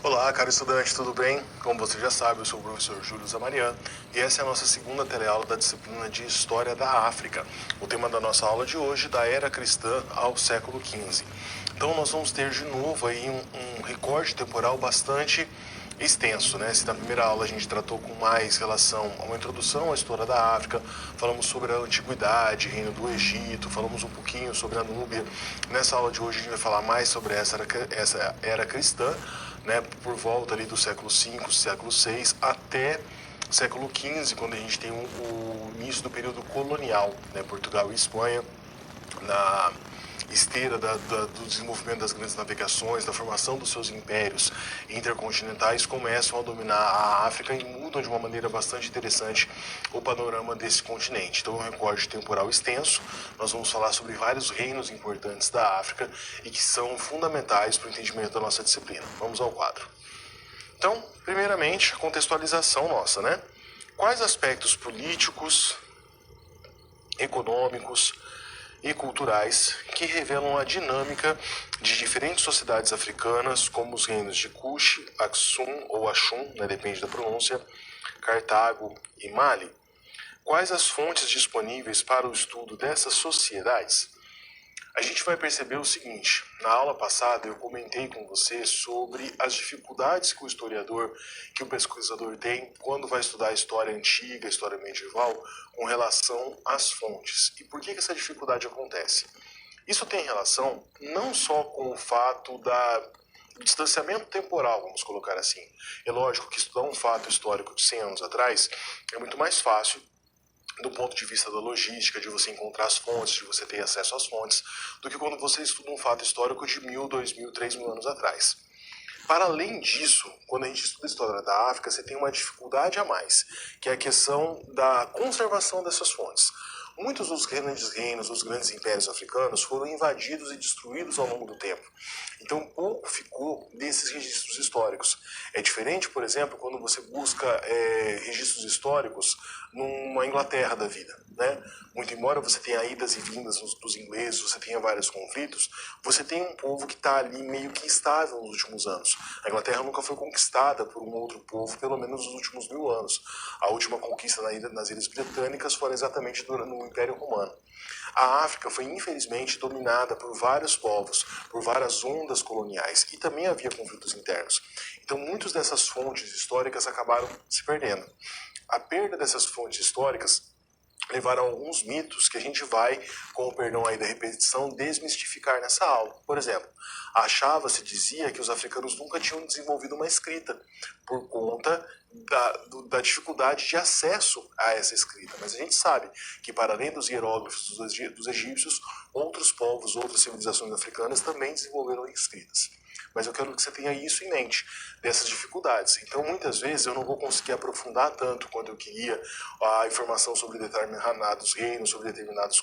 Olá, caro estudante, tudo bem? Como você já sabe, eu sou o professor Júlio Zamarian e essa é a nossa segunda teleaula da disciplina de História da África. O tema da nossa aula de hoje, da Era Cristã ao século XV. Então nós vamos ter de novo aí um recorte temporal bastante extenso, né? Se na primeira aula a gente tratou com mais relação a uma introdução à história da África, falamos sobre a antiguidade, reino do Egito, falamos um pouquinho sobre a Núbia. Nessa aula de hoje a gente vai falar mais sobre essa era cristã, né, por volta ali do século V, século VI, até século XV, quando a gente tem o início do período colonial, né, Portugal e Espanha, na esteira do desenvolvimento das grandes navegações, da formação dos seus impérios intercontinentais, começam a dominar a África e mudam de uma maneira bastante interessante o panorama desse continente. Então, é um recorte temporal extenso. Nós vamos falar sobre vários reinos importantes da África e que são fundamentais para o entendimento da nossa disciplina. Vamos ao quadro. Então, primeiramente, a contextualização nossa, né? Quais aspectos políticos, econômicos e culturais que revelam a dinâmica de diferentes sociedades africanas, como os reinos de Kush, Aksum ou Axum, né, depende da pronúncia, Cartago e Mali? Quais as fontes disponíveis para o estudo dessas sociedades? A gente vai perceber o seguinte: na aula passada eu comentei com você sobre as dificuldades que o pesquisador tem quando vai estudar a história antiga, a história medieval, com relação às fontes. E por que essa dificuldade acontece? Isso tem relação não só com o fato do distanciamento temporal, vamos colocar assim. É lógico que estudar um fato histórico de 100 anos atrás é muito mais fácil do ponto de vista da logística, de você encontrar as fontes, de você ter acesso às fontes, do que quando você estuda um fato histórico de 1.000, 2.000, 3.000 anos atrás. Para além disso, quando a gente estuda a história da África, você tem uma dificuldade a mais, que é a questão da conservação dessas fontes. Muitos dos grandes reinos, dos grandes impérios africanos foram invadidos e destruídos ao longo do tempo. Então, pouco ficou desses registros históricos. É diferente, por exemplo, quando você busca registros históricos numa Inglaterra da vida, né? Muito embora você tenha idas e vindas dos ingleses, você tenha vários conflitos, você tem um povo que está ali meio que estável nos últimos anos. A Inglaterra nunca foi conquistada por um outro povo, pelo menos nos últimos 1.000 anos. A última conquista nas Ilhas Britânicas foi exatamente no Império Romano. A África foi infelizmente dominada por vários povos, por várias ondas coloniais, e também havia conflitos internos. Então muitas dessas fontes históricas acabaram se perdendo. A perda dessas fontes históricas levaram a alguns mitos que a gente vai, com o perdão aí da repetição, desmistificar nessa aula. Por exemplo, dizia que os africanos nunca tinham desenvolvido uma escrita, por conta da dificuldade de acesso a essa escrita. Mas a gente sabe que, para além dos hieróglifos dos egípcios, outros povos, outras civilizações africanas também desenvolveram escritas. Mas eu quero que você tenha isso em mente, dessas dificuldades. Então, muitas vezes, eu não vou conseguir aprofundar tanto quanto eu queria a informação sobre determinados reinos, sobre determinados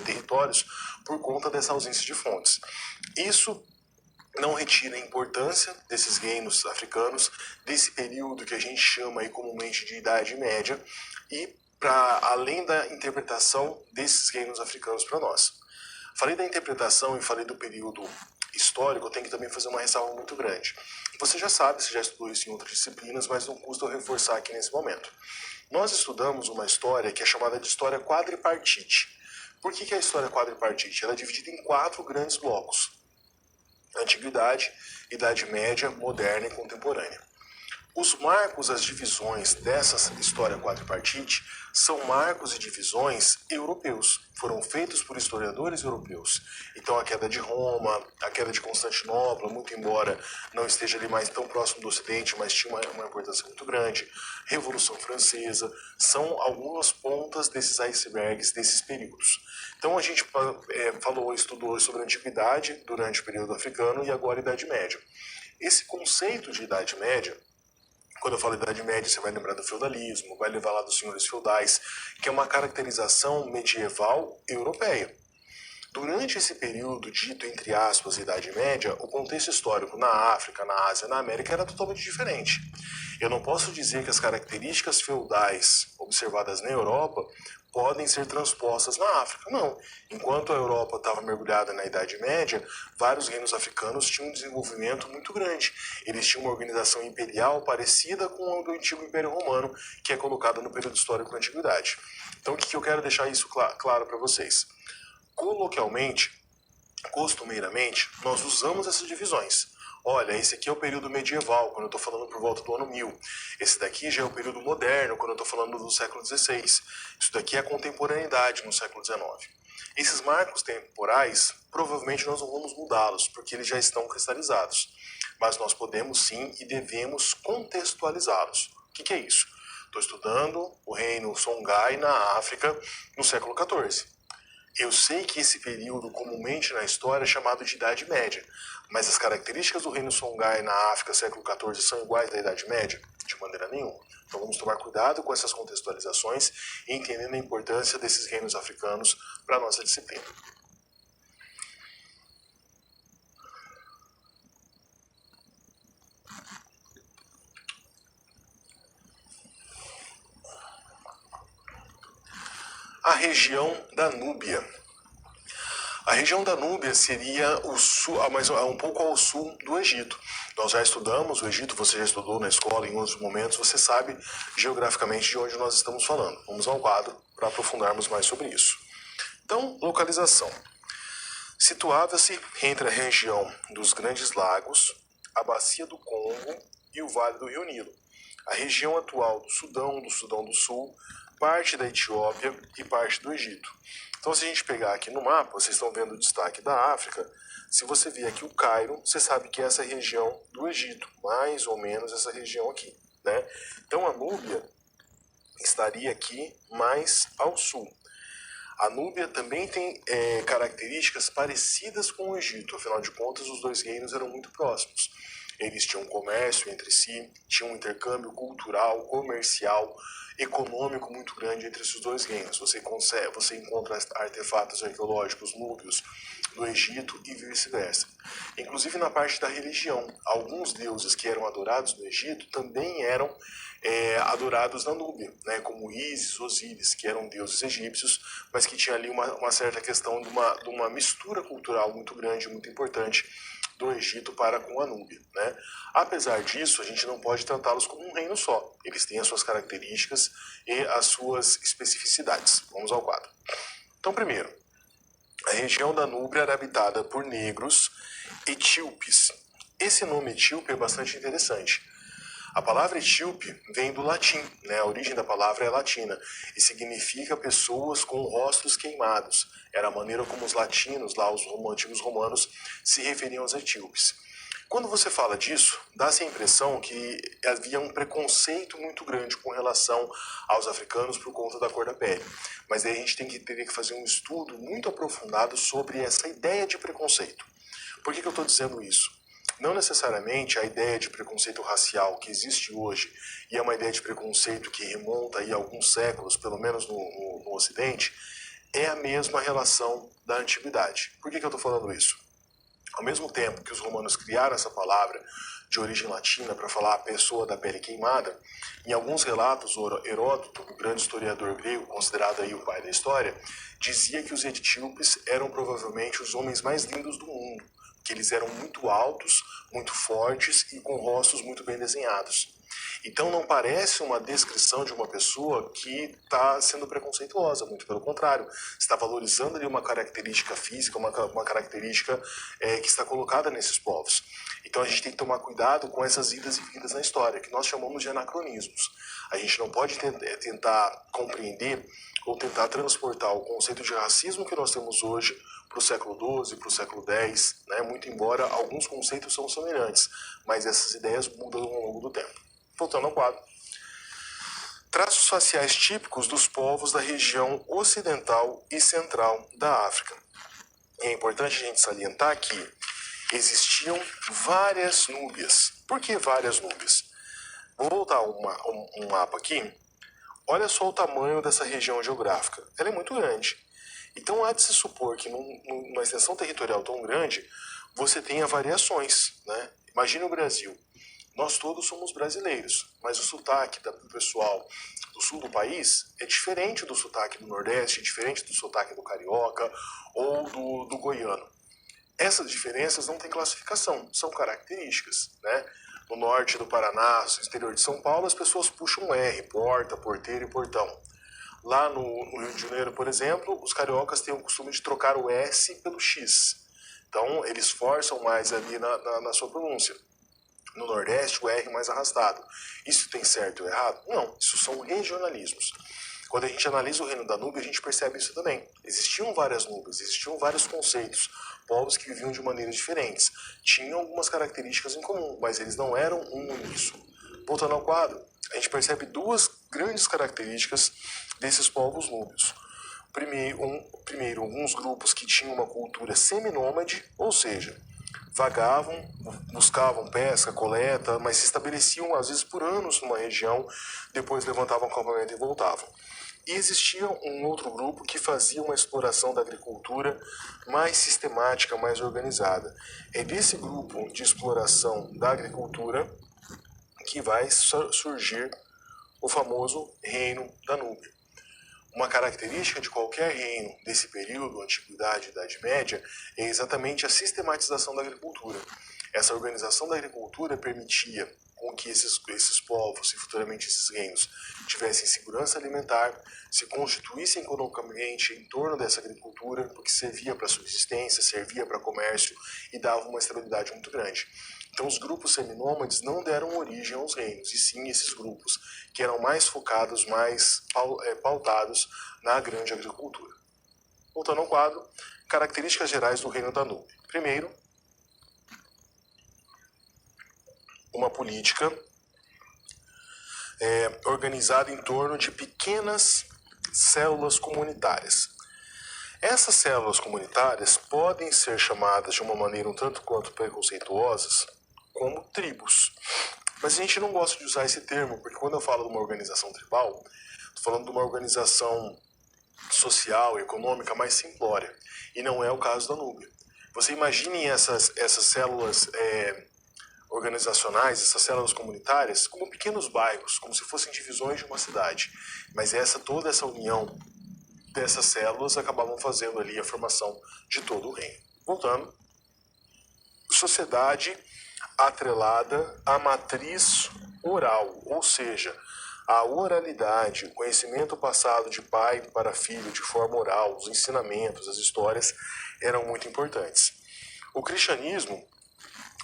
territórios, por conta dessa ausência de fontes. Isso não retira a importância desses reinos africanos, desse período que a gente chama aí comumente de Idade Média, e para além da interpretação desses reinos africanos para nós. Falei da interpretação e falei do período histórico, eu tenho que também fazer uma ressalva muito grande. Você já sabe, você já estudou isso em outras disciplinas, mas não custa eu reforçar aqui nesse momento. Nós estudamos uma história que é chamada de história quadripartite. Por que a história quadripartite? Ela é dividida em 4 grandes blocos: Antiguidade, Idade Média, Moderna e Contemporânea. Os marcos, as divisões dessa história quadripartite são marcos e divisões europeus. Foram feitos por historiadores europeus. Então a queda de Roma, a queda de Constantinopla, muito embora não esteja ali mais tão próximo do Ocidente, mas tinha uma importância muito grande. Revolução Francesa, são algumas pontas desses icebergs, desses períodos. Então a gente estudou sobre a Antiguidade durante o período africano e agora a Idade Média. Esse conceito de Idade Média, quando eu falo Idade Média, você vai lembrar do feudalismo, vai levar lá dos senhores feudais, que é uma caracterização medieval europeia. Durante esse período dito, entre aspas, Idade Média, o contexto histórico na África, na Ásia e na América era totalmente diferente. Eu não posso dizer que as características feudais observadas na Europa podem ser transpostas na África. Não. Enquanto a Europa estava mergulhada na Idade Média, vários reinos africanos tinham um desenvolvimento muito grande. Eles tinham uma organização imperial parecida com a do antigo Império Romano, que é colocada no período histórico da Antiguidade. Então, o que eu quero deixar isso claro para vocês? Coloquialmente, costumeiramente, nós usamos essas divisões. Olha, esse aqui é o período medieval, quando eu estou falando por volta do ano 1000. Esse daqui já é o período moderno, quando eu estou falando do século XVI. Isso daqui é a contemporaneidade, no século XIX. Esses marcos temporais, provavelmente nós não vamos mudá-los, porque eles já estão cristalizados. Mas nós podemos sim e devemos contextualizá-los. O que é isso? Estou estudando o reino Songhai na África no século XIV. Eu sei que esse período, comumente na história, é chamado de Idade Média, mas as características do reino Songhai na África, século XIV, são iguais da Idade Média? De maneira nenhuma. Então vamos tomar cuidado com essas contextualizações e entendendo a importância desses reinos africanos para a nossa disciplina. A região da Núbia. A região da Núbia seria o sul, um pouco ao sul do Egito. Nós já estudamos o Egito, você já estudou na escola em outros momentos, você sabe geograficamente de onde nós estamos falando. Vamos ao quadro para aprofundarmos mais sobre isso. Então, localização. Situava-se entre a região dos Grandes Lagos, a Bacia do Congo e o Vale do Rio Nilo. A região atual do Sudão do Sul, parte da Etiópia e parte do Egito. Então, se a gente pegar aqui no mapa, vocês estão vendo o destaque da África. Se você vir aqui o Cairo, você sabe que é essa região do Egito, mais ou menos essa região aqui, né? Então, a Núbia estaria aqui mais ao sul. A Núbia também tem características parecidas com o Egito, afinal de contas, os dois reinos eram muito próximos. Eles tinham comércio entre si, tinham um intercâmbio cultural, comercial, econômico muito grande entre esses dois reinos. Você encontra artefatos arqueológicos núbios no Egito e vice-versa. Inclusive na parte da religião, alguns deuses que eram adorados no Egito também eram adorados na Núbia, né, como Ísis, Osíris, que eram deuses egípcios, mas que tinha ali uma certa questão de uma mistura cultural muito grande, muito importante do Egito para com a Núbia, né? Apesar disso, a gente não pode tratá-los como um reino só. Eles têm as suas características e as suas especificidades. Vamos ao quadro. Então, primeiro, a região da Núbia era habitada por negros etíopes. Esse nome etíope é bastante interessante. A palavra etíope vem do latim, né? A origem da palavra é latina e significa pessoas com rostos queimados. Era a maneira como os latinos, lá os antigos romanos, se referiam aos etíopes. Quando você fala disso, dá-se a impressão que havia um preconceito muito grande com relação aos africanos por conta da cor da pele. Mas aí a gente teria que fazer um estudo muito aprofundado sobre essa ideia de preconceito. Por que eu estou dizendo isso? Não necessariamente a ideia de preconceito racial que existe hoje, e é uma ideia de preconceito que remonta aí a alguns séculos, pelo menos no Ocidente, é a mesma relação da antiguidade. Por que eu estou falando isso? Ao mesmo tempo que os romanos criaram essa palavra de origem latina para falar a pessoa da pele queimada, em alguns relatos, Heródoto, o grande historiador grego, considerado aí o pai da história, dizia que os etíopes eram provavelmente os homens mais lindos do mundo, que eles eram muito altos, muito fortes e com rostos muito bem desenhados. Então não parece uma descrição de uma pessoa que está sendo preconceituosa, muito pelo contrário. Está valorizando ali uma característica física, uma característica que está colocada nesses povos. Então a gente tem que tomar cuidado com essas idas e vindas na história, que nós chamamos de anacronismos. A gente não pode tentar compreender ou tentar transportar o conceito de racismo que nós temos hoje para o século XII, para o século X, né? Muito embora alguns conceitos são semelhantes, mas essas ideias mudam ao longo do tempo. Voltando ao quadro. Traços faciais típicos dos povos da região ocidental e central da África. É importante a gente salientar que existiam várias núbias. Por que várias núbias? Vou voltar um mapa aqui. Olha só o tamanho dessa região geográfica. Ela é muito grande. Então há de se supor que numa extensão territorial tão grande, você tenha variações, né? Imagine o Brasil. Nós todos somos brasileiros, mas o sotaque do pessoal do sul do país é diferente do sotaque do Nordeste, é diferente do sotaque do carioca ou do goiano. Essas diferenças não têm classificação, são características, né? No norte do Paraná, no interior de São Paulo, as pessoas puxam um R, porta, porteiro e portão. Lá no Rio de Janeiro, por exemplo, os cariocas têm o costume de trocar o S pelo X. Então, eles forçam mais ali na sua pronúncia. No Nordeste, o R mais arrastado. Isso tem certo ou errado? Não, isso são regionalismos. Quando a gente analisa o reino da Núbia, a gente percebe isso também. Existiam várias Núbias, existiam vários conceitos, povos que viviam de maneiras diferentes. Tinham algumas características em comum, mas eles não eram um uníssono. Voltando ao quadro, a gente percebe duas grandes características desses povos núbios. Primeiro, alguns grupos que tinham uma cultura seminômade, ou seja, vagavam, buscavam pesca, coleta, mas se estabeleciam às vezes por anos numa região, depois levantavam acampamento e voltavam. E existia um outro grupo que fazia uma exploração da agricultura mais sistemática, mais organizada. É desse grupo de exploração da agricultura que vai surgir o famoso Reino da Núbia. Uma característica de qualquer reino desse período, Antiguidade e Idade Média, é exatamente a sistematização da agricultura. Essa organização da agricultura permitia com que esses povos e futuramente esses reinos tivessem segurança alimentar, se constituíssem economicamente em torno dessa agricultura, porque servia para subsistência, servia para comércio e dava uma estabilidade muito grande. Então os grupos seminômades não deram origem aos reinos, e sim esses grupos que eram mais focados, mais pautados na grande agricultura. Voltando ao quadro, características gerais do Reino da Núbia. Primeiro, uma política organizada em torno de pequenas células comunitárias. Essas células comunitárias podem ser chamadas de uma maneira um tanto quanto preconceituosas como tribos. Mas a gente não gosta de usar esse termo, porque quando eu falo de uma organização tribal, estou falando de uma organização social, econômica mais simplória. E não é o caso da Núbia. Você imagine essas células organizacionais, essas células comunitárias, como pequenos bairros, como se fossem divisões de uma cidade. Mas toda essa união dessas células acabavam fazendo ali a formação de todo o reino. Voltando, sociedade atrelada à matriz oral, ou seja, a oralidade, o conhecimento passado de pai para filho de forma oral, os ensinamentos, as histórias eram muito importantes. O cristianismo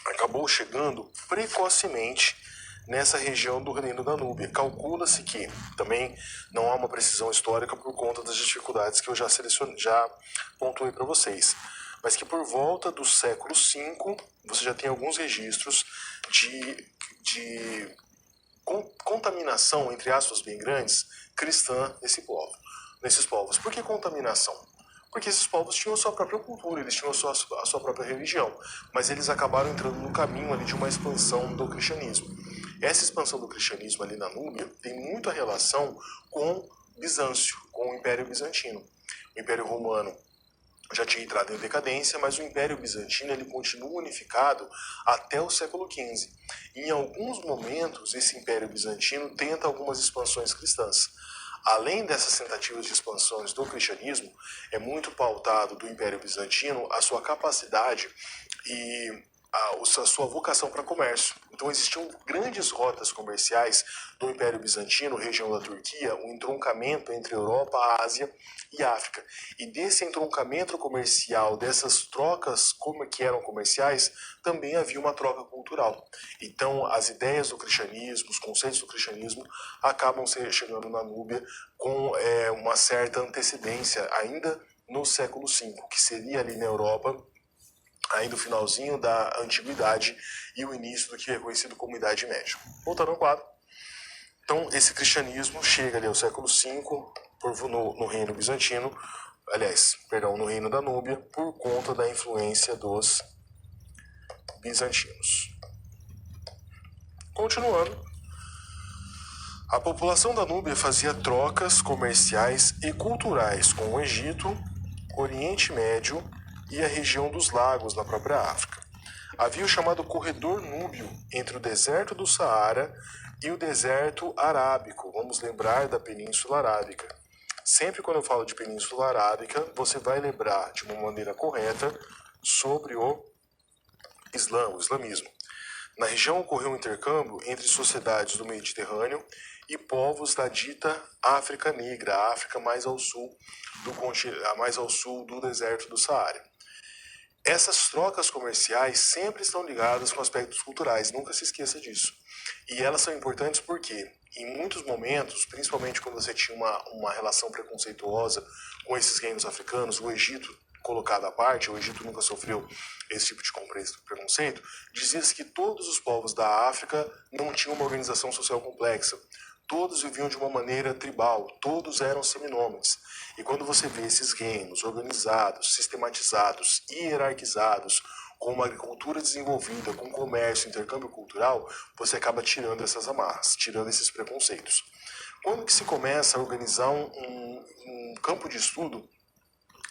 acabou chegando precocemente nessa região do Reino da Núbia. Calcula-se que também não há uma precisão histórica por conta das dificuldades que eu já pontuei para vocês, mas que por volta do século V você já tem alguns registros de contaminação, entre aspas bem grandes, cristã nesses povos. Por que contaminação? Porque esses povos tinham a sua própria cultura, eles tinham a sua própria religião, mas eles acabaram entrando no caminho ali de uma expansão do cristianismo. Essa expansão do cristianismo ali na Núbia tem muita relação com Bizâncio, com o Império Bizantino. O Império Romano já tinha entrado em decadência, mas o Império Bizantino ele continua unificado até o século XV. Em alguns momentos, esse Império Bizantino tenta algumas expansões cristãs. Além dessas tentativas de expansões do cristianismo, é muito pautado do Império Bizantino a sua capacidade e a sua vocação para comércio. Então existiam grandes rotas comerciais do Império Bizantino, região da Turquia, um entroncamento entre Europa, Ásia e África. E desse entroncamento comercial, dessas trocas que eram comerciais, também havia uma troca cultural. Então as ideias do cristianismo, os conceitos do cristianismo acabam chegando na Núbia com uma certa antecedência ainda no século V, que seria ali na Europa, ainda o finalzinho da Antiguidade e o início do que é conhecido como Idade Média. Voltando ao quadro. Então, esse cristianismo chega ali ao século V no Reino Bizantino, no Reino da Núbia, por conta da influência dos bizantinos. Continuando, a população da Núbia fazia trocas comerciais e culturais com o Egito Oriente Médio e a região dos lagos na própria África. Havia o chamado corredor núbio entre o deserto do Saara e o deserto arábico. Vamos lembrar da Península Arábica. Sempre quando eu falo de Península Arábica, você vai lembrar de uma maneira correta sobre o Islã, o islamismo. Na região ocorreu um intercâmbio entre sociedades do Mediterrâneo e povos da dita África Negra, a África mais ao sul do deserto do Saara. Essas trocas comerciais sempre estão ligadas com aspectos culturais, nunca se esqueça disso. E elas são importantes porque, em muitos momentos, principalmente quando você tinha uma relação preconceituosa com esses reinos africanos, o Egito colocado à parte, o Egito nunca sofreu esse tipo de preconceito, dizia-se que todos os povos da África não tinham uma organização social complexa. Todos viviam de uma maneira tribal, todos eram seminômades. E quando você vê esses reinos organizados, sistematizados e hierarquizados, com uma agricultura desenvolvida, com comércio, intercâmbio cultural, você acaba tirando essas amarras, tirando esses preconceitos. Quando que se começa a organizar um campo de estudo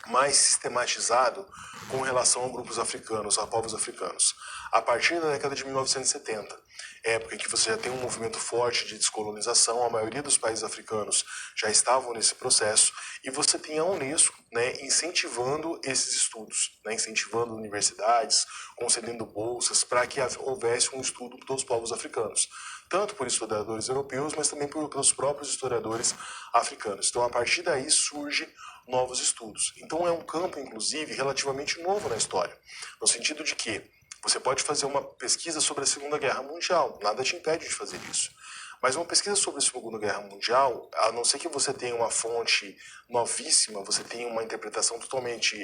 mais sistematizado com relação a grupos africanos, a povos africanos? A partir da década de 1970, época em que você já tem um movimento forte de descolonização, a maioria dos países africanos já estavam nesse processo, e você tem a Unesco, né, incentivando esses estudos, né, incentivando universidades, concedendo bolsas para que houvesse um estudo dos povos africanos, tanto por historiadores europeus, mas também pelos próprios historiadores africanos. Então, a partir daí surge novos estudos. Então, é um campo, inclusive, relativamente novo na história, no sentido de que você pode fazer uma pesquisa sobre a Segunda Guerra Mundial, nada te impede de fazer isso. Mas uma pesquisa sobre a Segunda Guerra Mundial, a não ser que você tenha uma fonte novíssima, você tenha uma interpretação totalmente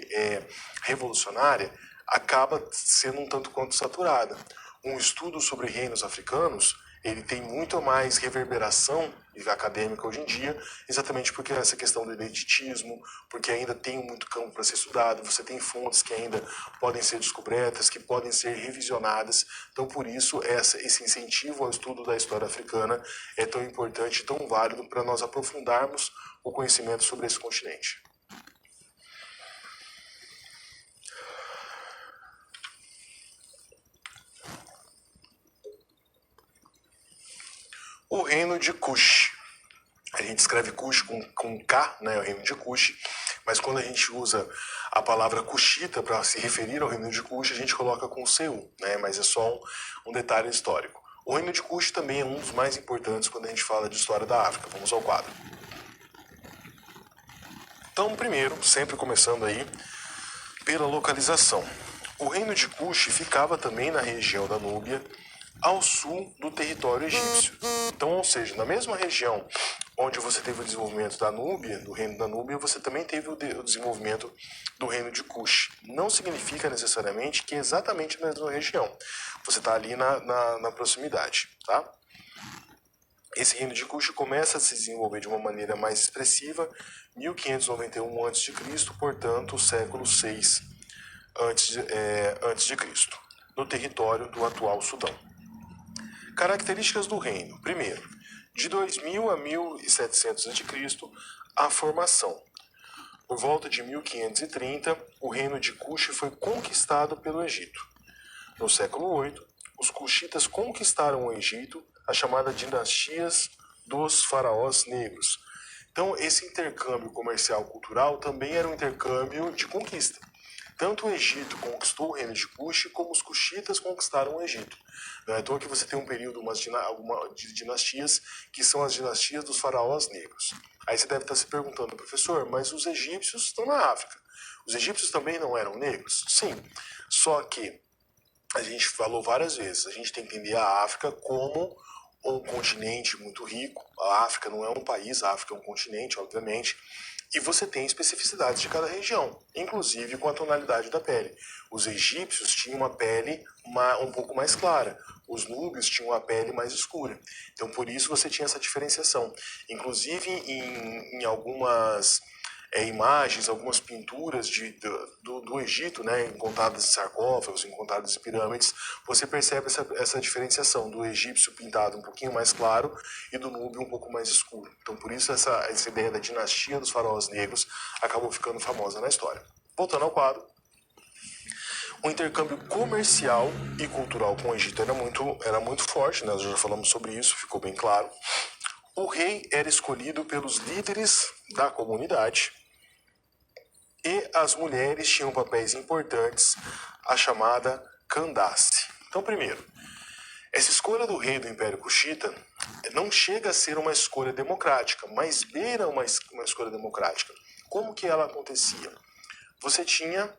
revolucionária, acaba sendo um tanto quanto saturada. Um estudo sobre reinos africanos, ele tem muito mais reverberação acadêmica hoje em dia, exatamente porque essa questão do elititismo, porque ainda tem muito campo para ser estudado, você tem fontes que ainda podem ser descobertas, que podem ser revisionadas. Então, por isso, esse incentivo ao estudo da história africana é tão importante, tão válido para nós aprofundarmos o conhecimento sobre esse continente. O reino de Kush. A gente escreve Kush com K, né, o reino de Kush, mas quando a gente usa a palavra Kushita para se referir ao reino de Kush, a gente coloca com Seu, né, mas é só um detalhe histórico. O reino de Kush também é um dos mais importantes quando a gente fala de história da África. Vamos ao quadro. Então, primeiro, sempre começando aí pela localização. O reino de Kush ficava também na região da Núbia, ao sul do território egípcio. Então, ou seja, na mesma região onde você teve o desenvolvimento da Núbia, do reino da Núbia, você também teve o desenvolvimento do reino de Kush. Não significa necessariamente que é exatamente na mesma região. Você está ali na proximidade, tá? Esse reino de Kush começa a se desenvolver de uma maneira mais expressiva, 1591 a.C., portanto, século VI antes de Cristo, no território do atual Sudão. Características do reino. Primeiro, de 2000 a 1700 a.C., a formação. Por volta de 1530, o reino de Kush foi conquistado pelo Egito. No século VIII, os Kushitas conquistaram o Egito, a chamada dinastias dos faraós negros. Então, esse intercâmbio comercial cultural também era um intercâmbio de conquista. Tanto o Egito conquistou o reino de Kush, como os Kushitas conquistaram o Egito. Não é à toa que você tem um período de dinastias que são as dinastias dos faraós negros. Aí você deve estar se perguntando, professor, mas os egípcios estão na África. Os egípcios também não eram negros? Sim, só que a gente falou várias vezes, a gente tem que entender a África como um continente muito rico. A África não é um país, a África é um continente, obviamente. E você tem especificidades de cada região, inclusive com a tonalidade da pele. Os egípcios tinham uma pele um pouco mais clara, os núbios tinham uma pele mais escura. Então, por isso você tinha essa diferenciação. Inclusive, em algumas imagens, algumas pinturas do Egito, né, encontradas em sarcófagos, encontradas em pirâmides, você percebe essa diferenciação do egípcio pintado um pouquinho mais claro e do núbio um pouco mais escuro. Então, por isso, essa ideia da dinastia dos faraós negros acabou ficando famosa na história. Voltando ao quadro, o intercâmbio comercial e cultural com o Egito era muito forte, né? Nós já falamos sobre isso, ficou bem claro. O rei era escolhido pelos líderes da comunidade e as mulheres tinham papéis importantes, a chamada Candace. Então, primeiro, essa escolha do rei do Império Cuxita não chega a ser uma escolha democrática, mas beira uma escolha democrática. Como que ela acontecia? Você tinha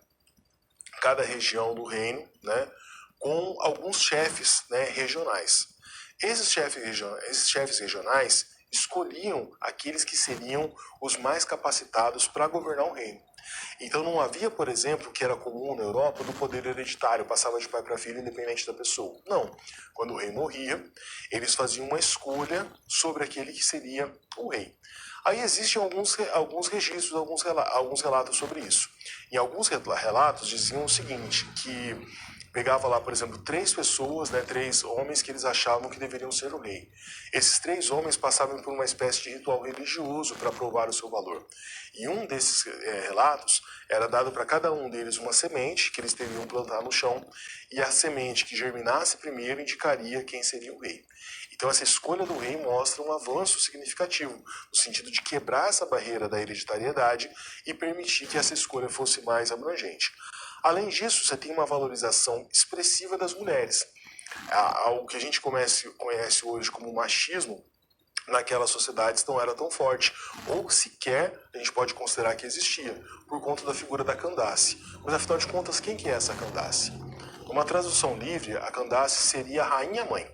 cada região do reino, né, com alguns chefes, né, regionais. Esses chefes regionais escolhiam aqueles que seriam os mais capacitados para governar o reino. Então não havia, por exemplo, que era comum na Europa, do poder hereditário, passava de pai para filho independente da pessoa. Não. Quando o rei morria, eles faziam uma escolha sobre aquele que seria o rei. Aí existem alguns registros, alguns relatos sobre isso. Em alguns relatos diziam o seguinte, que pegava lá, por exemplo, 3 pessoas, né, 3 homens que eles achavam que deveriam ser o rei. Esses 3 homens passavam por uma espécie de ritual religioso para provar o seu valor. E um desses relatos era dado para cada um deles uma semente que eles teriam plantar no chão, e a semente que germinasse primeiro indicaria quem seria o rei. Então essa escolha do rei mostra um avanço significativo, no sentido de quebrar essa barreira da hereditariedade e permitir que essa escolha fosse mais abrangente. Além disso, você tem uma valorização expressiva das mulheres. Algo que a gente conhece hoje como machismo, naquelas sociedades não era tão forte, ou sequer a gente pode considerar que existia, por conta da figura da Candace. Mas afinal de contas, quem que é essa Candace? Numa tradução livre, a Candace seria a rainha-mãe.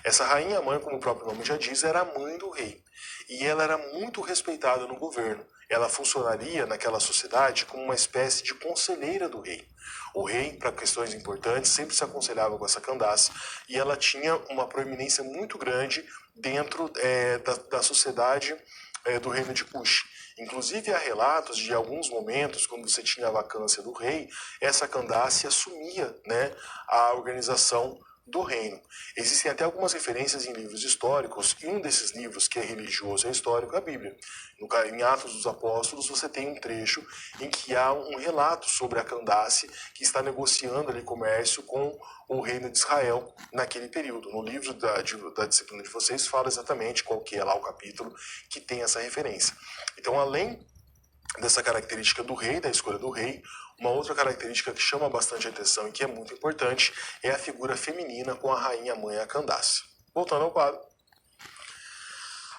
Essa rainha-mãe, como o próprio nome já diz, era a mãe do rei. E ela era muito respeitada no governo. Ela funcionaria naquela sociedade como uma espécie de conselheira do rei. O rei, para questões importantes, sempre se aconselhava com essa Candace, e ela tinha uma proeminência muito grande dentro da sociedade do reino de Cush. Inclusive, há relatos de alguns momentos, quando você tinha a vacância do rei, essa Candace assumia, né, a organização do reino. Existem até algumas referências em livros históricos, e um desses livros que é religioso e histórico é a Bíblia. Em Atos dos Apóstolos você tem um trecho em que há um relato sobre a Candace que está negociando ali comércio com o reino de Israel naquele período. No livro da disciplina de vocês fala exatamente qual que é lá o capítulo que tem essa referência. Então, além dessa característica do rei, da escolha do rei, uma outra característica que chama bastante atenção e que é muito importante é a figura feminina com a rainha-mãe, a Candace. Voltando ao quadro.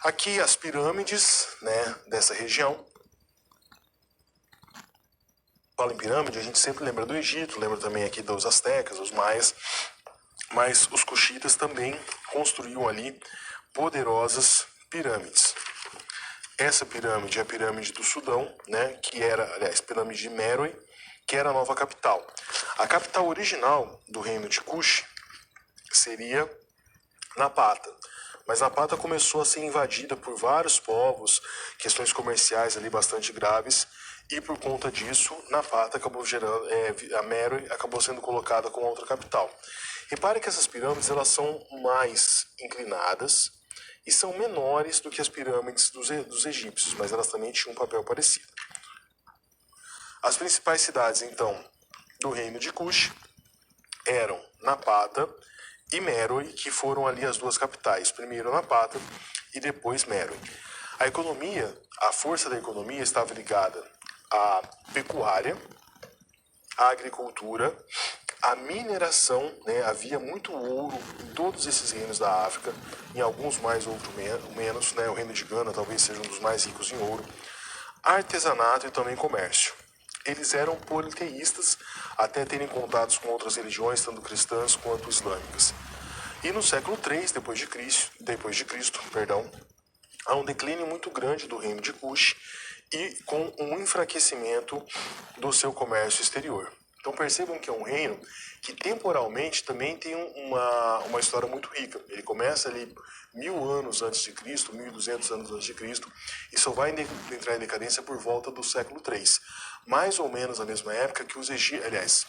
Aqui as pirâmides, né, dessa região. Fala em pirâmide, a gente sempre lembra do Egito, lembra também aqui dos astecas, dos maias, mas os cuxitas também construíam ali poderosas pirâmides. Essa pirâmide é a pirâmide do Sudão, né, que era, aliás, pirâmide de Meroe, que era a nova capital. A capital original do reino de Cush seria Napata, mas Napata começou a ser invadida por vários povos, questões comerciais ali bastante graves, e por conta disso, Napata acabou gerando, a Meroe acabou sendo colocada como outra capital. Repare que essas pirâmides elas são mais inclinadas e são menores do que as pirâmides dos egípcios, mas elas também tinham um papel parecido. As principais cidades, então, do reino de Cush eram Napata e Meroe, que foram ali as duas capitais. Primeiro Napata e depois Meroe. A economia, a força da economia estava ligada à pecuária, à agricultura, à mineração, né? Havia muito ouro em todos esses reinos da África, em alguns mais, outros menos, né? O reino de Gana talvez seja um dos mais ricos em ouro. Artesanato e também comércio. Eles eram politeístas, até terem contatos com outras religiões, tanto cristãs quanto islâmicas. E no século III, depois de Cristo, há um declínio muito grande do reino de Cush e com um enfraquecimento do seu comércio exterior. Então percebam que é um reino que temporalmente também tem uma história muito rica. Ele começa ali 1000 anos antes de Cristo, 1200 anos antes de Cristo, e só vai entrar em decadência por volta do século III. Mais ou menos na mesma época que os egípcios, aliás,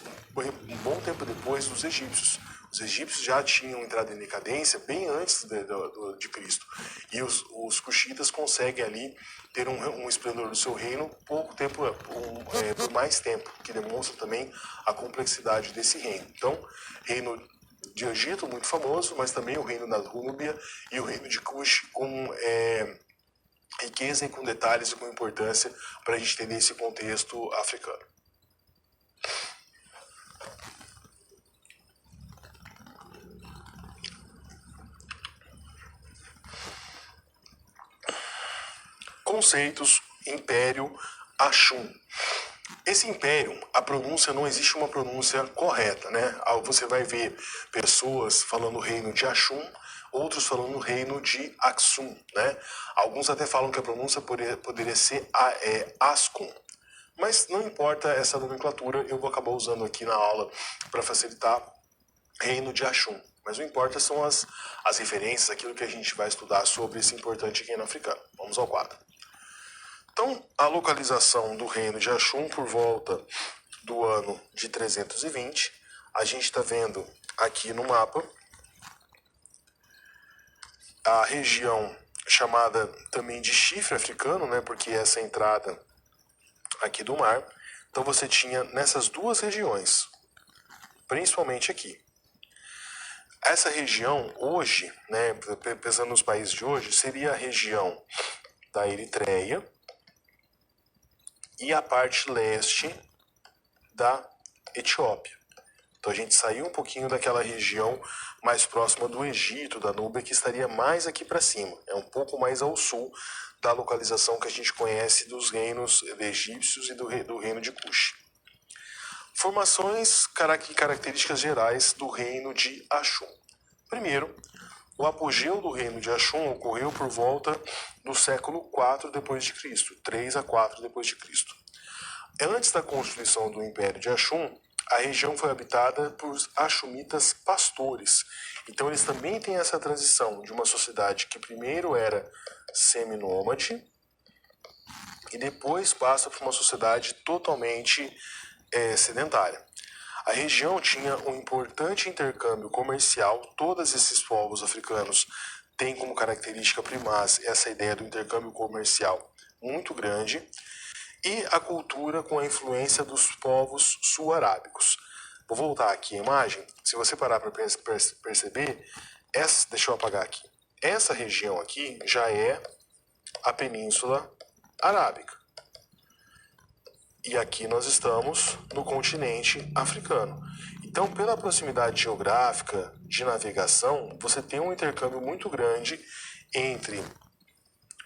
um bom tempo depois dos egípcios. Os egípcios já tinham entrado em decadência bem antes de Cristo. E os cuxitas conseguem ali ter um esplendor do seu reino pouco tempo, por mais tempo, que demonstra também a complexidade desse reino. Então, reino de Egito, muito famoso, mas também o reino da Núbia e o reino de Cush, com riqueza e com detalhes e com importância para a gente entender esse contexto africano. Conceitos, Império, Axum. Esse império, a pronúncia, não existe uma pronúncia correta, né? Você vai ver pessoas falando o reino de Axum, outros falando o reino de Axum, né? Alguns até falam que a pronúncia poderia ser Ascum. Mas não importa essa nomenclatura, eu vou acabar usando aqui na aula para facilitar reino de Axum. Mas o que importa são as referências, aquilo que a gente vai estudar sobre esse importante reino africano. Vamos ao quadro. Então, a localização do reino de Axum por volta do ano de 320, a gente está vendo aqui no mapa a região chamada também de chifre africano, né, porque essa entrada aqui do mar. Então você tinha nessas duas regiões, principalmente aqui. Essa região hoje, né, pensando nos países de hoje, seria a região da Eritreia e a parte leste da Etiópia. Então a gente saiu um pouquinho daquela região mais próxima do Egito, da Núbia, que estaria mais aqui para cima. É um pouco mais ao sul da localização que a gente conhece dos reinos egípcios e do reino de Cush. Formações e características gerais do reino de Axum. Primeiro, o apogeu do reino de Axum ocorreu por volta do século IV d.C., 3 a 4 d.C. Antes da constituição do Império de Axum, a região foi habitada por axumitas pastores. Então eles também têm essa transição de uma sociedade que primeiro era seminômade e depois passa para uma sociedade totalmente sedentária. A região tinha um importante intercâmbio comercial. Todos esses povos africanos têm como característica primaz essa ideia do intercâmbio comercial muito grande, e a cultura com a influência dos povos sul-arábicos. Vou voltar aqui a imagem. Se você parar para perceber, deixa eu apagar aqui. Essa região aqui já é a Península Arábica. E aqui nós estamos no continente africano. Então, pela proximidade geográfica de navegação, você tem um intercâmbio muito grande entre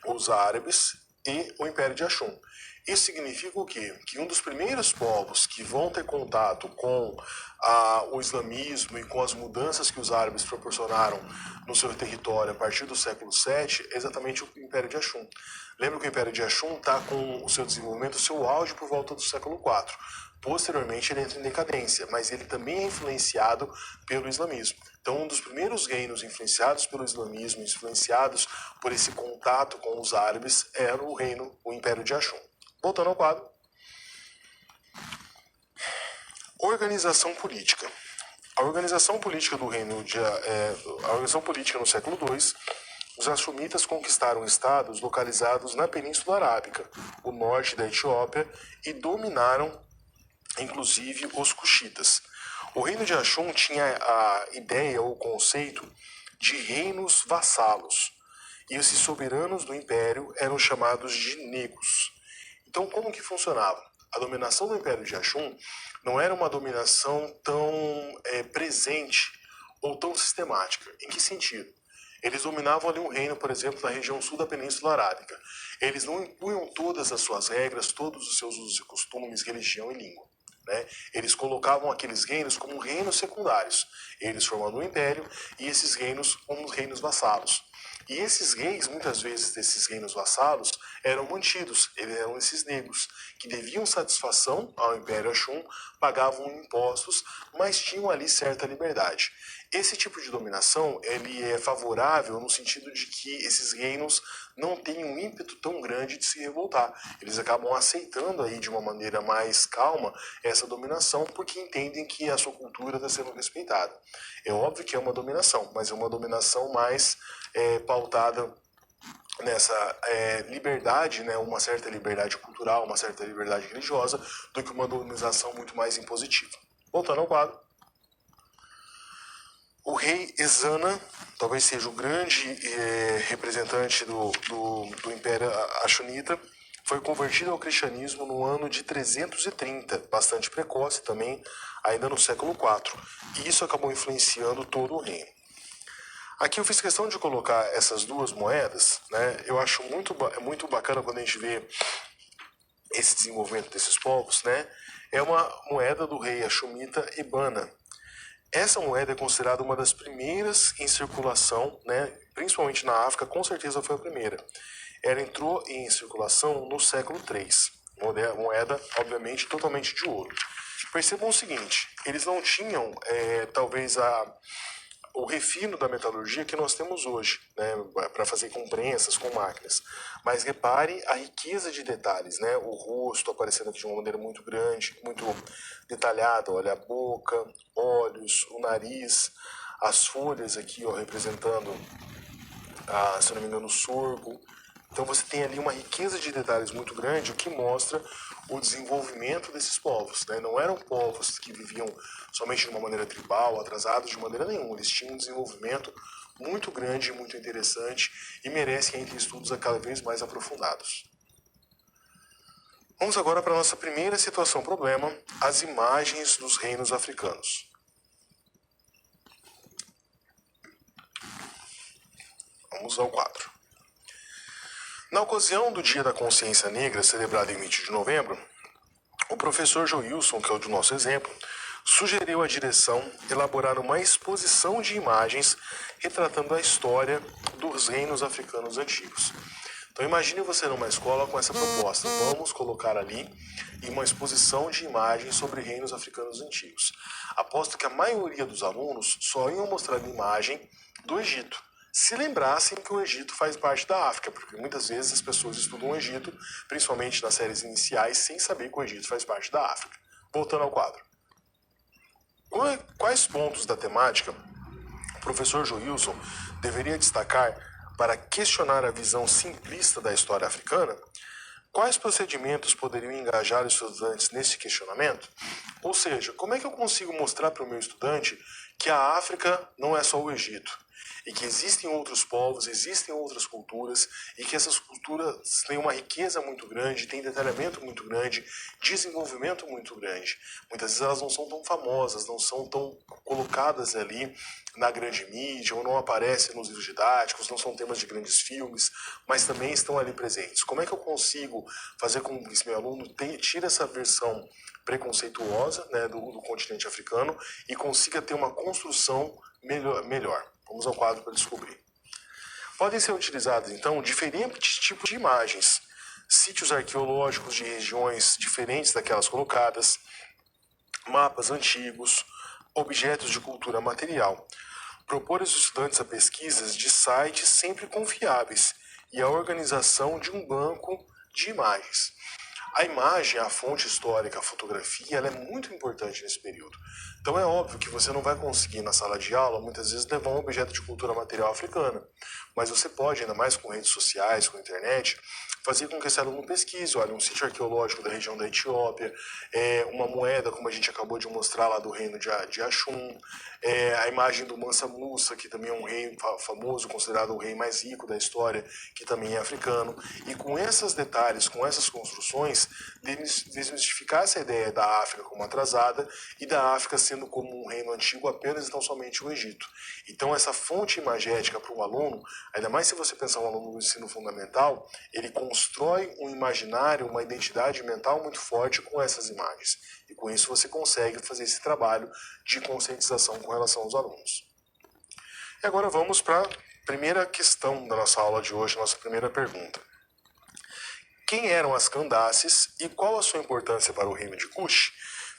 os árabes e o Império de Axum. Isso significa o quê? Que um dos primeiros povos que vão ter contato com o islamismo e com as mudanças que os árabes proporcionaram no seu território a partir do século VII é exatamente o Império de Axum. Lembra que o Império de Axum está com o seu desenvolvimento, o seu auge por volta do século IV. Posteriormente ele entra em decadência, mas ele também é influenciado pelo islamismo. Então um dos primeiros reinos influenciados pelo islamismo, influenciados por esse contato com os árabes, era o Império de Axum. Voltando ao quadro. Organização política. A organização política do reino a organização política no século II, os axumitas conquistaram estados localizados na Península Arábica, o norte da Etiópia, e dominaram, inclusive, os cuxitas. O reino de Axum tinha a ideia ou conceito de reinos vassalos, e esses soberanos do império eram chamados de negros. Então, como que funcionava? A dominação do Império de Axum não era uma dominação tão presente ou tão sistemática. Em que sentido? Eles dominavam ali um reino, por exemplo, na região sul da Península Arábica. Eles não impunham todas as suas regras, todos os seus usos e costumes, religião e língua, né? Eles colocavam aqueles reinos como reinos secundários. Eles formando um império e esses reinos como reinos vassalos. E esses reis, muitas vezes desses reinos vassalos, eram mantidos, eles eram esses negros, que deviam satisfação ao Império Axum, pagavam impostos, mas tinham ali certa liberdade. Esse tipo de dominação ele é favorável no sentido de que esses reinos não têm um ímpeto tão grande de se revoltar. Eles acabam aceitando aí de uma maneira mais calma essa dominação porque entendem que a sua cultura está sendo respeitada. É óbvio que é uma dominação, mas é uma dominação mais pautada nessa liberdade, né, uma certa liberdade cultural, uma certa liberdade religiosa, do que uma dominação muito mais impositiva. Voltando ao quadro. O rei Ezana talvez seja o grande representante do Império Axumita, foi convertido ao cristianismo no ano de 330, bastante precoce também, ainda no século IV, e isso acabou influenciando todo o reino. Aqui eu fiz questão de colocar essas duas moedas, né? Eu acho muito bacana quando a gente vê esse desenvolvimento desses povos, né? É uma moeda do rei Axumita Ebana. Essa moeda é considerada uma das primeiras em circulação, né? Principalmente na África, com certeza foi a primeira. Ela entrou em circulação no século III. Moeda, obviamente, totalmente de ouro. Percebam o seguinte, eles não tinham, talvez, o refino da metalurgia que nós temos hoje, né, para fazer com prensas, com máquinas. Mas repare a riqueza de detalhes, né? O rosto aparecendo aqui de uma maneira muito grande, muito detalhada. Olha a boca, olhos, o nariz, as folhas aqui, ó, representando, se não me engano, o sorgo. Então você tem ali uma riqueza de detalhes muito grande, o que mostra o desenvolvimento desses povos, né? Não eram povos que viviam somente de uma maneira tribal, atrasados de maneira nenhuma. Eles tinham um desenvolvimento muito grande, muito interessante e merecem ainda estudos cada vez mais aprofundados. Vamos agora para a nossa primeira situação problema, as imagens dos reinos africanos. Vamos ao quadro. Na ocasião do Dia da Consciência Negra, celebrado em 20 de novembro, o professor Joilson, que é o do nosso exemplo, sugeriu à direção elaborar uma exposição de imagens retratando a história dos reinos africanos antigos. Então imagine você numa escola com essa proposta. Vamos colocar ali uma exposição de imagens sobre reinos africanos antigos. Aposto que a maioria dos alunos só iam mostrar a imagem do Egito, se lembrassem que o Egito faz parte da África, porque muitas vezes as pessoas estudam o Egito, principalmente nas séries iniciais, sem saber que o Egito faz parte da África. Voltando ao quadro. Quais pontos da temática o professor Joilson deveria destacar para questionar a visão simplista da história africana? Quais procedimentos poderiam engajar os estudantes nesse questionamento? Ou seja, como é que eu consigo mostrar para o meu estudante que a África não é só o Egito? E que existem outros povos, existem outras culturas, e que essas culturas têm uma riqueza muito grande, têm detalhamento muito grande, desenvolvimento muito grande. Muitas vezes elas não são tão famosas, não são tão colocadas ali na grande mídia, ou não aparecem nos livros didáticos, não são temas de grandes filmes, mas também estão ali presentes. Como é que eu consigo fazer com que esse meu aluno tire essa versão preconceituosa, né, do continente africano e consiga ter uma construção melhor? Vamos ao quadro para descobrir. Podem ser utilizados, então, diferentes tipos de imagens. Sítios arqueológicos de regiões diferentes daquelas colocadas, mapas antigos, objetos de cultura material. Propor aos estudantes a pesquisas de sites sempre confiáveis e a organização de um banco de imagens. A imagem, a fonte histórica, a fotografia, ela é muito importante nesse período. Então é óbvio que você não vai conseguir na sala de aula, muitas vezes, levar um objeto de cultura material africana. Mas você pode, ainda mais com redes sociais, com internet, fazer com que esse aluno pesquise, olha, um sítio arqueológico da região da Etiópia, uma moeda, como a gente acabou de mostrar lá do reino de Axum, a imagem do Mansa Musa, que também é um rei famoso, considerado o rei mais rico da história, que também é africano. E com esses detalhes, com essas construções, desmistificar essa ideia da África como atrasada e da África sendo como um reino antigo apenas e não somente o Egito. Então essa fonte imagética para o aluno, ainda mais se você pensar um aluno do ensino fundamental, ele constrói um imaginário, uma identidade mental muito forte com essas imagens. E com isso você consegue fazer esse trabalho de conscientização com relação aos alunos. E agora vamos para a primeira questão da nossa aula de hoje, nossa primeira pergunta. Quem eram as Candaces e qual a sua importância para o reino de Cush?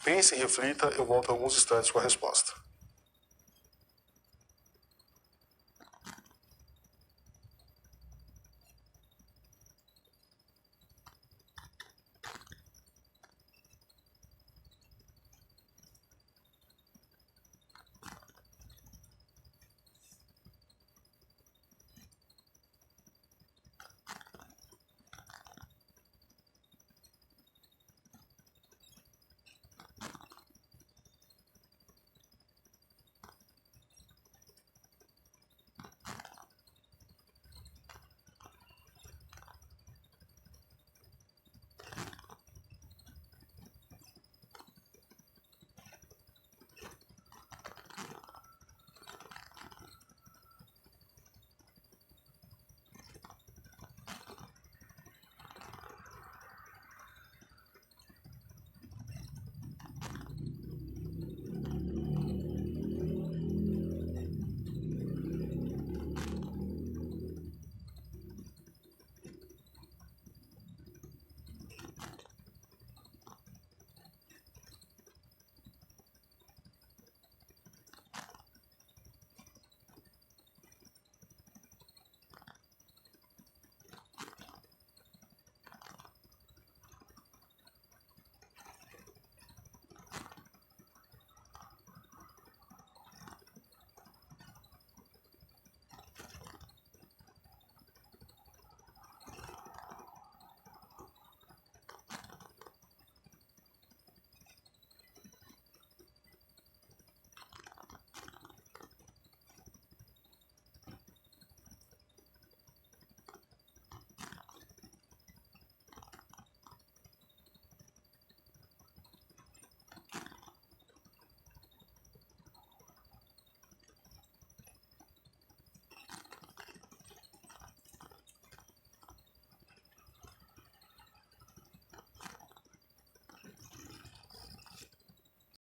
Pense e reflita, eu volto alguns instantes com a resposta.